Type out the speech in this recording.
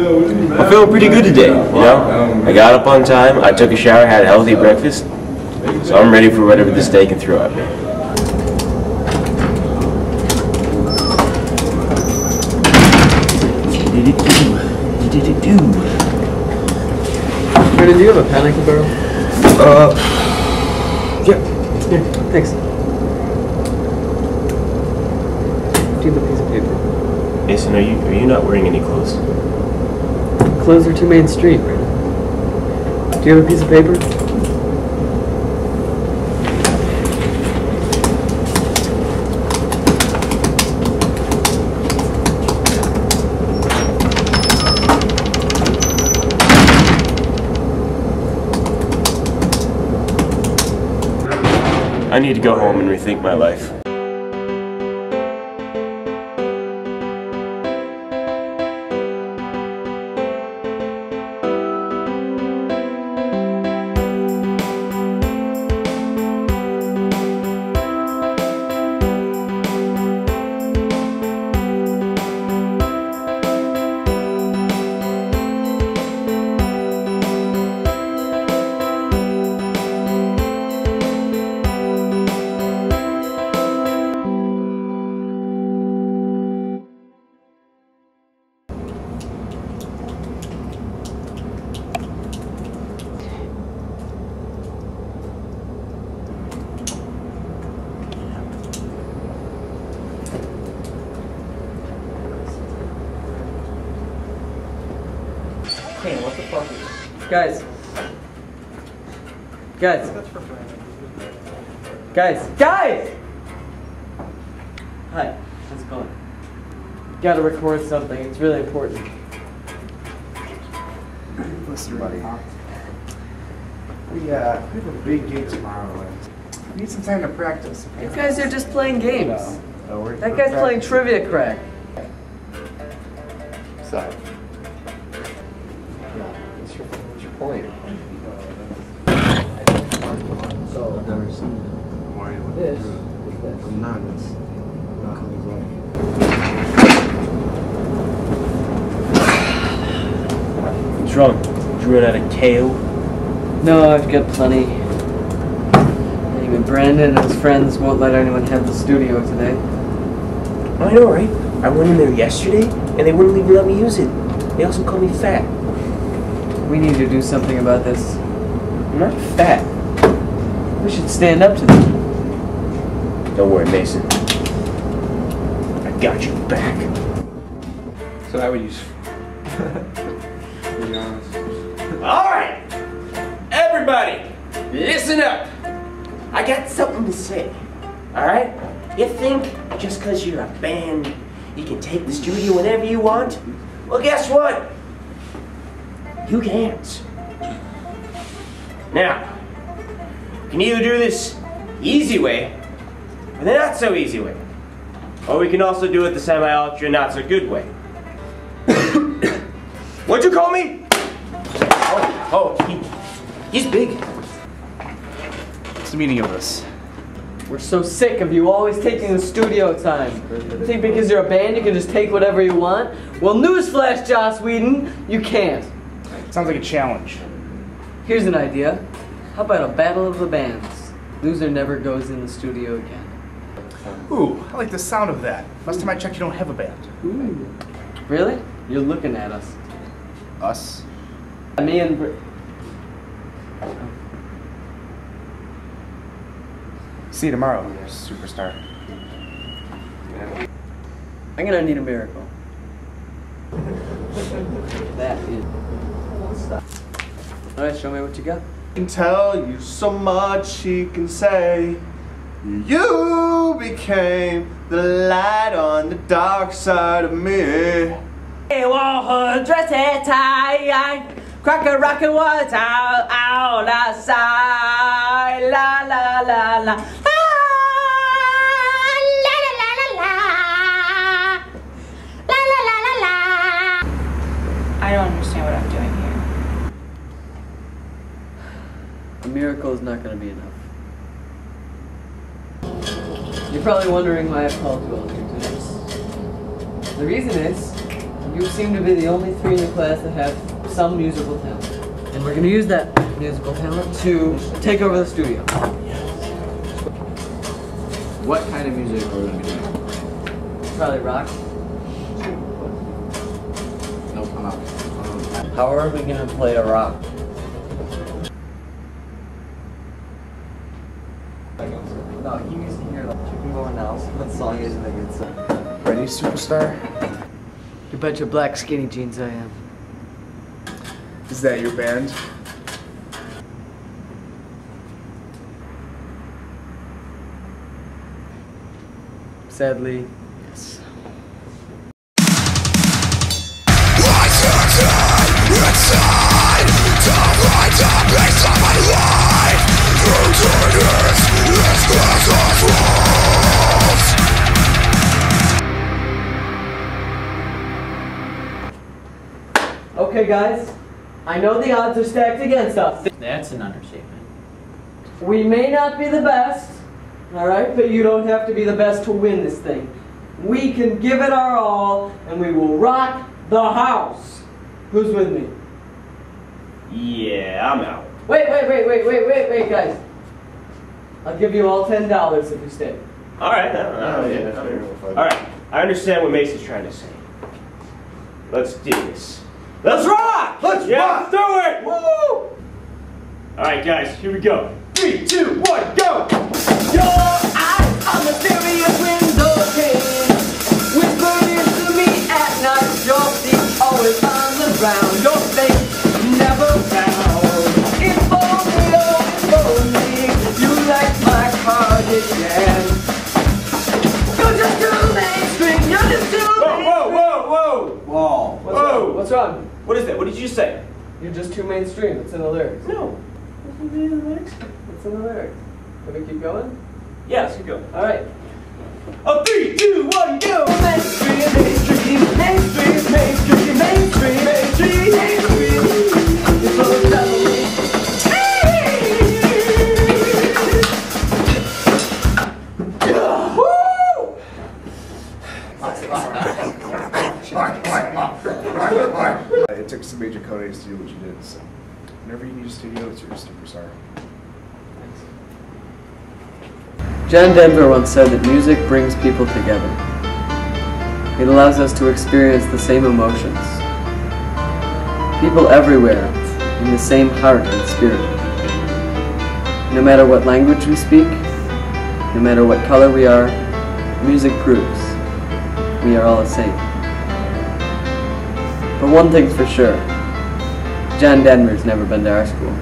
I'm feeling pretty good today, you know? I got up on time, I took a shower, had a healthy breakfast, so I'm ready for whatever this day can throw at me. Brennan, do you have a pen I can borrow? Yeah. Here, thanks. Do you have a piece of paper? Mason, are you not wearing any clothes? Clothes are too mainstream, Brennan. Do you have a piece of paper? I need to go home and rethink my life. Kane, what the fuck is this? Guys. Guys! Hi, how's it going? Gotta record something, it's really important. Listen, buddy. We have a big gig tomorrow. We need some time to practice. You guys are just playing games. No, That guy's playing trivia crack. So, what's your point? So there's this. I'm not. What's wrong? Did you run out of kale? No, I've got plenty. Anyway, Brennan and his friends won't let anyone have the studio today. I know, right? I went in there yesterday, and they wouldn't even let me use it. They also called me fat. We need to do something about this. I'm not fat. We should stand up to them. Don't worry, Mason. I got your back. So I would use. To be honest. Alright! Everybody, listen up! I got something to say. Alright? You think just because you're a band, you can take the studio whenever you want? Well, guess what? You can't. Now, we can either do this easy way, or the not so easy way. Or we can also do it the semi-ultra not so good way. What'd you call me? He's big. What's the meaning of this? We're so sick of you always taking the studio time. You think because you're a band you can just take whatever you want? Well, newsflash, Joss Whedon, you can't. Sounds like a challenge. Here's an idea. How about a battle of the bands? Loser never goes in the studio again. Ooh, I like the sound of that. Last time I checked, you don't have a band. Ooh. Really? You're looking at us. Us? Me and See you tomorrow, superstar. I'm gonna need a miracle. That is. Alright, show me what you got. Can tell you so much he can say. You became the light on the dark side of me. Hey, wall, dress it tight, crack a rocket was out outside, la la la la. I don't understand what I'm doing here. A miracle is not going to be enough. You're probably wondering why I called you all here today. The reason is, You seem to be the only three in the class that have some musical talent. And we're going to use that musical talent to take over the studio. What kind of music are we going to be doing? Probably rock. Nope, I'm out. How are we going to play a rock? No, you used to hear like chicken going now. What song is it that gets Ready, superstar? You bet your black skinny jeans I am. Is that your band? Sadly, yes. Okay guys, I know the odds are stacked against us. That's an understatement. We may not be the best, alright, but you don't have to be the best to win this thing. We can give it our all, and we will rock the house. Who's with me? Yeah, I'm out. Wait, guys. I'll give you all $10 if you stay. All right. All right. I understand what Mason's trying to say. Let's do this. Let's rock! Let's rock! Do it! Woo! All right, guys. Here we go. 3, 2, 1, go! Your eyes are mysterious window pane, whispering to me at night. Your feet always on the ground. Your face never found. If only you like my cardigan. You're just too mainstream. You're just too Whoa! What's wrong? What is that? What did you say? You're just too mainstream. It's in the lyrics. No. It's in the lyrics. Can we keep going? Yeah, let's keep going. All right. Oh, 3, 2, 1, go! Mainstream, mainstream, mainstream, mainstream, mainstream, mainstream, mainstream. It's all about me. It took some major codes to do what you did, so whenever you need a studio, it's your superstar. John Denver once said that music brings people together. It allows us to experience the same emotions. People everywhere in the same heart and spirit. No matter what language we speak, no matter what color we are, music proves we are all the same. But one thing's for sure, John Denver's never been to our school.